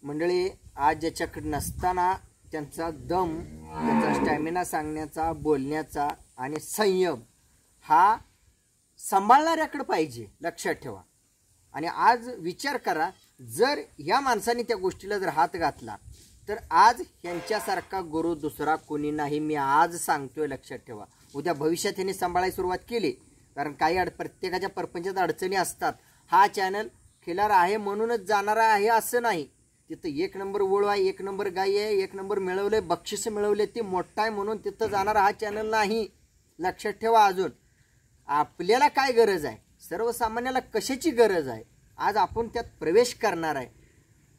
मंडळी, आज ज्याच्याकडे नसताना त्यांचा दम, त्यांचा स्टॅमिना सांगण्याचा, बोलण्याचा आणि संयम हा सांभाळणाऱ्याकडे पाहिजे, लक्षात ठेवा. आणि आज विचार करा, जर या माणसाने त्या गोष्टीला जर हात घातला तर आज ह्यांच्यासारखा गुरु दुसरा कोणी नाही. मी आज सांगतोय, लक्षात ठेवा. उद्या भविष्यात ह्यांनी सांभाळायला सुरुवात केली, कारण काही प्रत्येकाच्या परपंचात अडचणी असतात. हा चॅनल खिलार आहे म्हणूनच जाणारा आहे असं नाही. तिथं 1 नंबर वळू आहे, 1 नंबर गाई आहे, 1 नंबर मिळवले, बक्षीस मिळवले, ती मोठा आहे म्हणून तिथं जाणारा हा चॅनल नाही. लक्षात ठेवा. अजून आपल्याला काय गरज आहे, सर्वसामान्याला कशाची गरज आहे, आज आपण त्यात प्रवेश करणार आहे.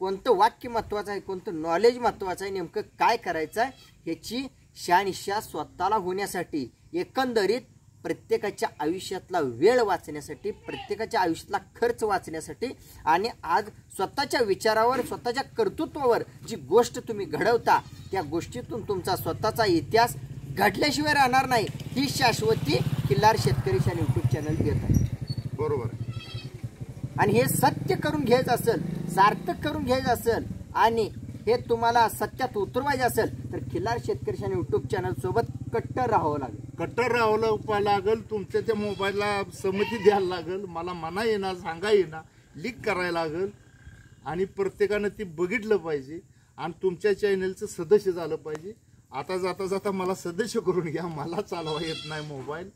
कोणतं वाक्य महत्त्वाचं आहे, कोणतं नॉलेज महत्त्वाचं आहे, नेमकं काय करायचं आहे, ह्याची शहानिशा स्वतःला होण्यासाठी, एकंदरीत प्रत्येकाच्या आयुष्यातला वेळ वाचण्यासाठी, प्रत्येकाच्या आयुष्यातला खर्च वाचण्यासाठी, आणि आज स्वतःच्या विचारावर, स्वतःच्या कर्तृत्वावर जी गोष्ट तुम्ही घडवता, त्या गोष्टीतून तुमचा स्वतःचा इतिहास घडल्याशिवाय राहणार नाही. ही शाश्वती खिल्लार शेतकरी यूट्यूब चॅनल देत आहे. बरोबर. आणि हे सत्य करून घ्यायचं असेल, सार्थक करून घ्यायचं असेल, आणि हे तुम्हाला सत्यात उतरवायचं असेल तर खिल्लार शेतकरी यूट्यूब चॅनल सोबत कट्टर राहावं लागेल. कट्टर राहावं लागेल. तुमच्या त्या मोबाईलला संमती द्यायला लागेल, मला म्हणा येणार, सांगा येणार, लीक करायला लागेल, आणि प्रत्येकानं ती बघितलं पाहिजे आणि तुमच्या चॅनलचं सदस्य झालं पाहिजे. आता जाता जाता मला सदस्य करून घ्या, मला चालवा येत नाही मोबाईल.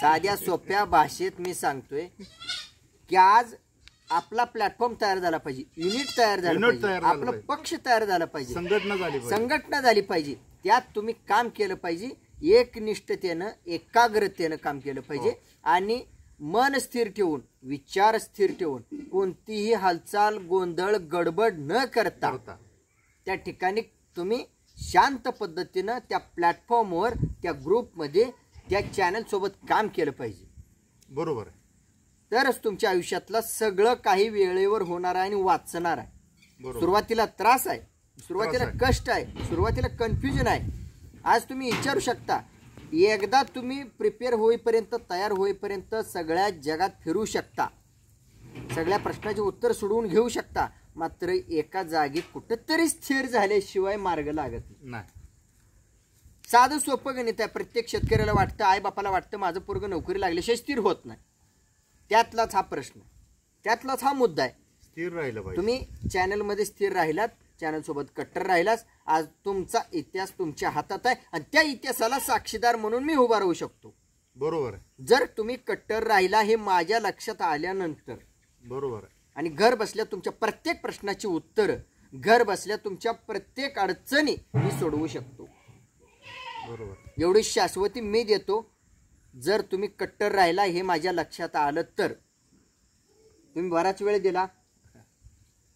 साध्या सोप्या भाषेत मी सांगतोय की आज आपला प्लॅटफॉर्म तयार झाला पाहिजे, युनिट तयार झालं पाहिजे, आपलं पक्ष तयार झाला पाहिजे, संघटना झाली पाहिजे. त्यात तुम्ही काम केलं पाहिजे, एकनिष्ठतेनं, एकाग्रतेनं काम केलं पाहिजे, आणि मन स्थिर ठेवून, विचार स्थिर ठेवून, कोणतीही हालचाल, गोंधळ, गडबड न करता त्या ठिकाणी तुम्ही शांत पद्धतीनं त्या प्लॅटफॉर्मवर, त्या ग्रुपमध्ये, त्या चॅनल सोबत काम केलं पाहिजे. बरोबर आहे. तरच तुमच्या आयुष्यातलं सगळं काही वेळेवर होणार आहे आणि वाचणार आहे. सुरुवातीला त्रास आहे, सुरुवातीला कष्ट आहे, सुरुवातीला कन्फ्युजन आहे. आज तुम्ही विचारू शकता, एकदा तुम्ही प्रिपेअर होईपर्यंत, तयार होईपर्यंत सगळ्या जगात फिरू शकता, सगळ्या प्रश्नाचे उत्तर सोडवून घेऊ शकता, मात्र एका जागी कुठंतरी स्थिर झाल्याशिवाय मार्ग लागत नाही. साधं सोपं गणित आहे. प्रत्येक शेतकऱ्याला वाटतं, आई बापाला वाटतं, माझं पोरगं नोकरी लागल्याशिवाय स्थिर होत नाही. त्यातलाच हा प्रश्न, त्यातलाच हा मुद्दा आहे. स्थिर राहिलं पाहिजे. तुम्ही चॅनलमध्ये स्थिर राहिलात, चॅनल सोबत कट्टर राहिलास, आज तुमचा इतिहास तुमच्या हातात आहे, आणि त्या इतिहासाला साक्षीदार म्हणून मी उभा राहू शकतो. बरोबर आहे. जर तुम्ही कट्टर राहिला हे माझ्या लक्षात आल्यानंतर, बरोबर आहे, आणि घर बसल्या तुमच्या प्रत्येक प्रश्नाची उत्तर, घर बसल्या तुमच्या प्रत्येक अडचणी मी सोडवू शकतो. बरोबर. एवढी शाश्वती मी देतो. जर तुम्ही कट्टर राहिला हे माझ्या लक्षात आलं तर. तुम्ही बराच वेळ दिला,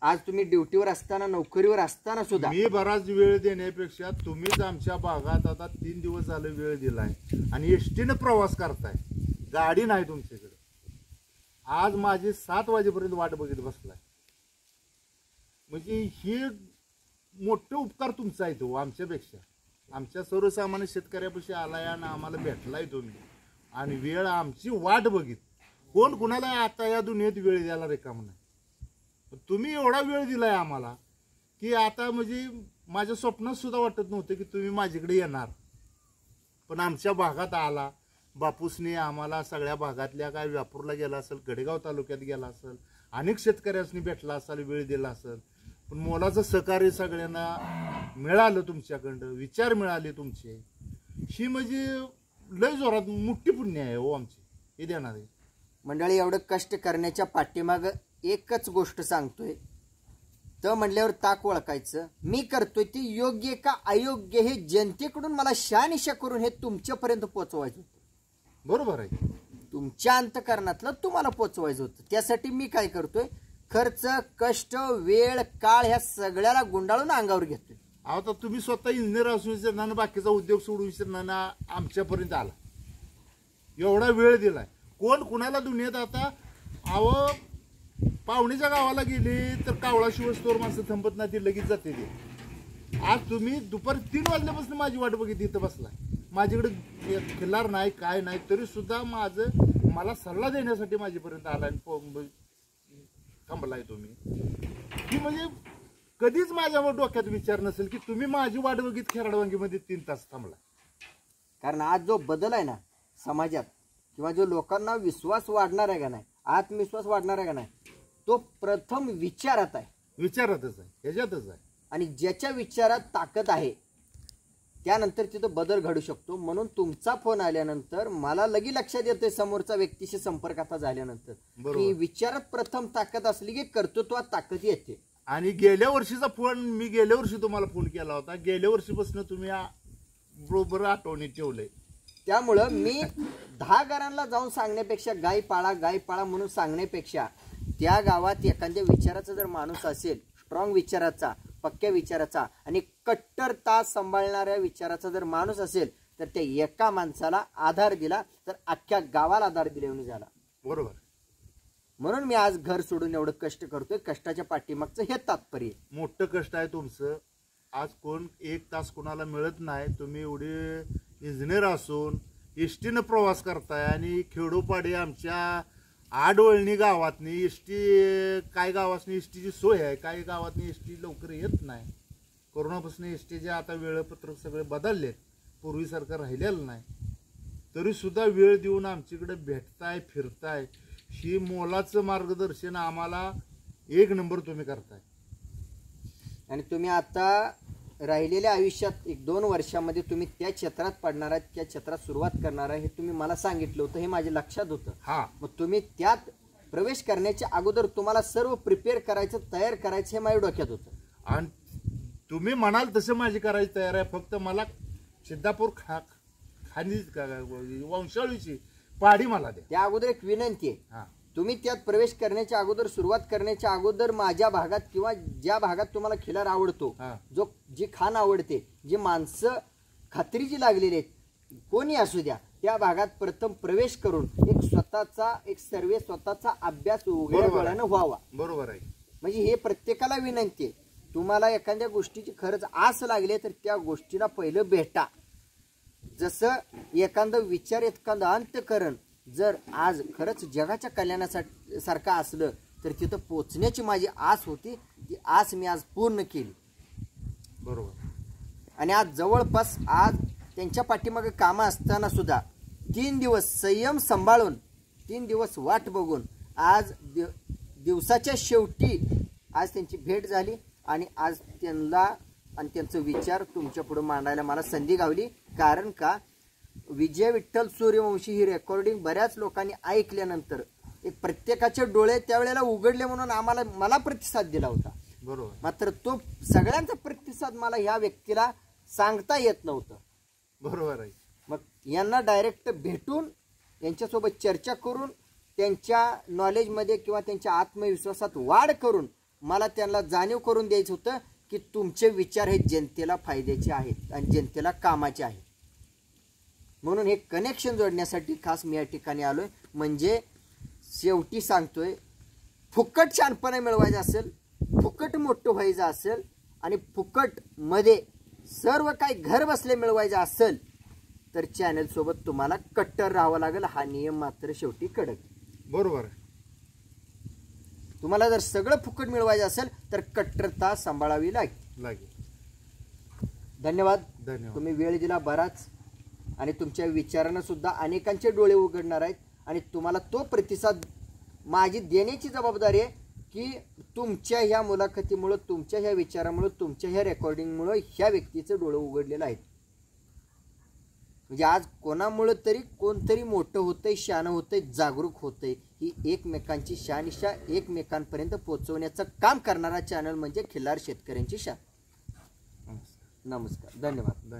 आज तुम्ही ड्युटीवर असताना, नोकरीवर असताना सुद्धा. मी बराच वेळ देण्यापेक्षा तुम्हीच आमच्या भागात आता 3 दिवस झाले वेळ दिलाय, आणि एसटीने प्रवास करताय, गाडी नाही तुमच्याकडे. आज माझी 7 वाजेपर्यंत वाट बघित बसलाय, म्हणजे हे मोठे उपकार तुमचा आहे तो आमच्यापेक्षा. आमच्या सर्वसामान्य शेतकऱ्यापाशी आलाय आणि आम्हाला भेटलाय तुम्ही, आणि वेळ आमची वाट बघित. कोण कुणाला आता या दुनियेत वेळ द्यायला रिकाम नाही. तुम्ही एवढा वेळ दिलाय आम्हाला की आता म्हणजे माझ्या स्वप्नात सुद्धा वाटत नव्हतं की तुम्ही माझ्याकडे येणार, पण आमच्या भागात आला. बापूसने आम्हाला सगळ्या भागातल्या काय व्यापूरला गेला असेल, गडेगाव तालुक्यात गेला असेल, अनेक शेतकऱ्यांनी भेटला असेल, वेळ दिला असेल, पण मोलाचं सहकार्य सगळ्यांना मिळालं तुमच्याकडं, विचार मिळाले तुमचे. ही म्हणजे लय जोरात मोठी पुण्य आहे हो आमची, हे देणार आहे. मंडळी, एवढं कष्ट करण्याच्या पाठीमाग एकच गोष्ट सांगतोय, तर म्हणल्यावर ताक ओळखायचं. मी करतोय ते योग्य का अयोग्य हे जनतेकडून मला शहानिशा करून हे तुमच्यापर्यंत पोहोचवायचं होतं. बरोबर आहे, तुमच्या अंतकरणातलं तुम्हाला पोहोचवायचं होतं. त्यासाठी मी काय करतोय, खर्च, कष्ट, वेळ, काळ ह्या सगळ्याला गुंडाळून अंगावर घेतोय. आता तुम्ही स्वतः इंजिनियर असून विचारणार, बाकीचा उद्योग सोडून विचारणार, आमच्यापर्यंत आला, एवढा वेळ दिलाय. कोण कुणाला दुनियेत आता पाहुणीच्या गावाला गेली तर कावळा शिवस्तोर माणसं थांबत नाही, ती लगेच जाते. ते आज तुम्ही दुपारी 3 वाजल्यापासून माझी वाट बघितली, इथं बसलाय, माझ्याकडे खिल्लार नाही, काय नाही, तरी सुद्धा मला सल्ला देण्यासाठी माझ्यापर्यंत आलाय, थांबलाय तुम्ही. की म्हणजे कधीच माझ्या डोक्यात विचार नसेल की तुम्ही माझी वाट बघित खेराडवांगीमध्ये 3 तास थांबला. कारण आज जो बदल आहे ना समाजात, किंवा जो लोकांना विश्वास वाढणार आहे का नाही, आत्मविश्वास वाढणार आहे का नाही, तो प्रथम विचारात आहे, विचारातच आहे, ह्याच्यातच आहे. आणि ज्याच्या विचारात ताकद आहे त्यानंतर तिथं बदल घडू शकतो. म्हणून तुमचा फोन आल्यानंतर मला लगी लक्षात येतंय, समोरचा व्यक्तीशी संपर्क आता झाल्यानंतर, की विचारात प्रथम ताकद असली की कर्तृत्वात ताकद येते. आणि गेल्या वर्षीचा फोन, मी गेल्या वर्षी तुम्हाला फोन केला होता, गेल्या वर्षीपासून तुम्ही बरोबर आठवणीत ठेवलंय. त्यामुळं मी 10 घरांना जाऊन सांगण्यापेक्षा, गाय पाळा म्हणून सांगण्यापेक्षा, त्या गावात एखाद्या विचाराचा जर माणूस असेल, स्ट्रॉंग विचाराचा, पक्क्या विचाराचा आणि कट्टरता सांभाळणाऱ्या विचाराचा जर माणूस असेल, तर त्या एका माणसाला आधार दिला तर अख्ख्या गावाला आधार दिल्याने झाला. बरोबर. म्हणून मी आज घर सोडून एवढं कष्ट करतोय. कष्टाच्या पाठीमागचं हे तात्पर्य. मोठं कष्ट आहे तुमचं. आज कोण 1 तास कोणाला मिळत नाही. तुम्ही एवढे इंजिनियर असून एसटीनं प्रवास करताय आणि खेडोपाडी आमच्या आडवळणी गावातनी एसटी, काय गावातनी एसटीची सोय आहे, काही गावातनी एसटी लवकर येत नाही. कोरोनापासून एसटीचे आता वेळापत्रक सगळे बदलले, पूर्वीसारखं राहिलेलं नाही. तरी सुद्धा वेळ देऊन आमच्याकडे भेटताय, फिरताय, ही मोलाचं मार्गदर्शन आम्हाला 1 नंबर तुम्ही करताय. आणि तुम्ही आता राहिलेल्या आयुष्यात 1-2 वर्षामध्ये तुम्ही त्या क्षेत्रात पडणार आहात, त्या क्षेत्रात सुरुवात करणार आहे, हे तुम्ही मला सांगितलं होतं, हे माझ्या लक्षात होतं. मग तुम्ही त्यात प्रवेश करण्याच्या अगोदर तुम्हाला सर्व प्रिपेअर करायचं, तयार करायचं, हे माझ्या डोक्यात होतं. आणि तुम्ही म्हणाल तसं माझी करायची तयार आहे. फक्त मला सिद्धापूर खानी वंशावळीची पाडी मला द्या. त्या अगोदर एक विनंती आहे, तुम्ही त्यात प्रवेश करण्याच्या अगोदर, सुरुवात करण्याच्या अगोदर माझ्या भागात किंवा ज्या भागात तुम्हाला खिलार आवडतो, जी खाण आवडते, जी माणसं खात्रीची लागलेली आहेत, कोणी असू द्या, त्या भागात प्रथम प्रवेश करून एक स्वतःचा एक सर्वे, स्वतःचा अभ्यास उघड्या डोळ्यानं व्हावा. बरोबर आहे. म्हणजे हे प्रत्येकाला विनंती आहे. तुम्हाला एखाद्या गोष्टीची खरंच आस लागली तर त्या गोष्टीला पहिलं भेटा. जसं एखादा विचार, एखादं अंतकरण जर आज खरंच जगाच्या कल्याणासाठी सारखं असलं तर तिथं पोचण्याची माझी आस होती, ती आस मी आज पूर्ण केली. बरोबर. आणि आज जवळपास आज त्यांच्या पाठीमागे कामं असताना सुद्धा 3 दिवस संयम सांभाळून, 3 दिवस वाट बघून आज दिवसाच्या शेवटी आज त्यांची भेट झाली आणि आज त्यांना आणि त्यांचे विचार तुमच्या पुढे मांडायला मला संधी गावली. कारण का, विजय विठ्ठल सूर्यवंशी ही रेकॉर्डिंग बऱ्याच लोकांनी ऐकल्यानंतर एक प्रत्येकाचे डोळे त्यावेळेला उघडले म्हणून मला प्रतिसाद दिला होता. बरोबर. मात्र तो सगळ्यांचा प्रतिसाद मला ह्या व्यक्तीला सांगता येत नव्हतं. बरोबर आहे. मग यांना डायरेक्ट भेटून यांच्यासोबत चर्चा करून त्यांच्या नॉलेजमध्ये किंवा त्यांच्या आत्मविश्वासात वाढ करून मला त्यांना जाणीव करून द्यायचं होतं की तुमचे विचार हे जनतेला फायद्याचे आहेत आणि जनतेला कामाचे आहेत. म्हणून हे कनेक्शन जोडण्यासाठी खास मी या ठिकाणी आलोय. म्हणजे शेवटी सांगतोय, फुकट शहाणपणा मिळवायचं असेल, फुकट मोठं व्हायचं असेल आणि फुकट मध्ये सर्व काही घर बसले मिळवायचं असेल तर चॅनल सोबत तुम्हाला कट्टर राहावं लागेल. हा नियम मात्र शेवटी कडक. बरोबर. तुम्हाला जर सगळं फुकट मिळवायचं असेल तर कट्टरता सांभाळावी लागेल. धन्यवाद. तुम्ही वेळ दिला बराच आणि तुमच्या विचारानं सुद्धा अनेकांचे डोळे उघडणार आहेत आणि तुम्हाला तो प्रतिसाद माझी देण्याची जबाबदारी आहे की तुमच्या ह्या मुलाखतीमुळं, तुमच्या ह्या विचारामुळं, तुमच्या ह्या रेकॉर्डिंगमुळं ह्या व्यक्तीचं डोळं उघडलेलं आहे. म्हणजे आज कोणामुळं तरी कोणतरी मोठं होतंय, शहाणं होतंय, जागरूक होतंय. ही एकमेकांची शहानिशा एकमेकांपर्यंत पोहोचवण्याचं काम करणारा चॅनल म्हणजे खिल्लार शेतकऱ्यांची शान. नमस्कार. धन्यवाद.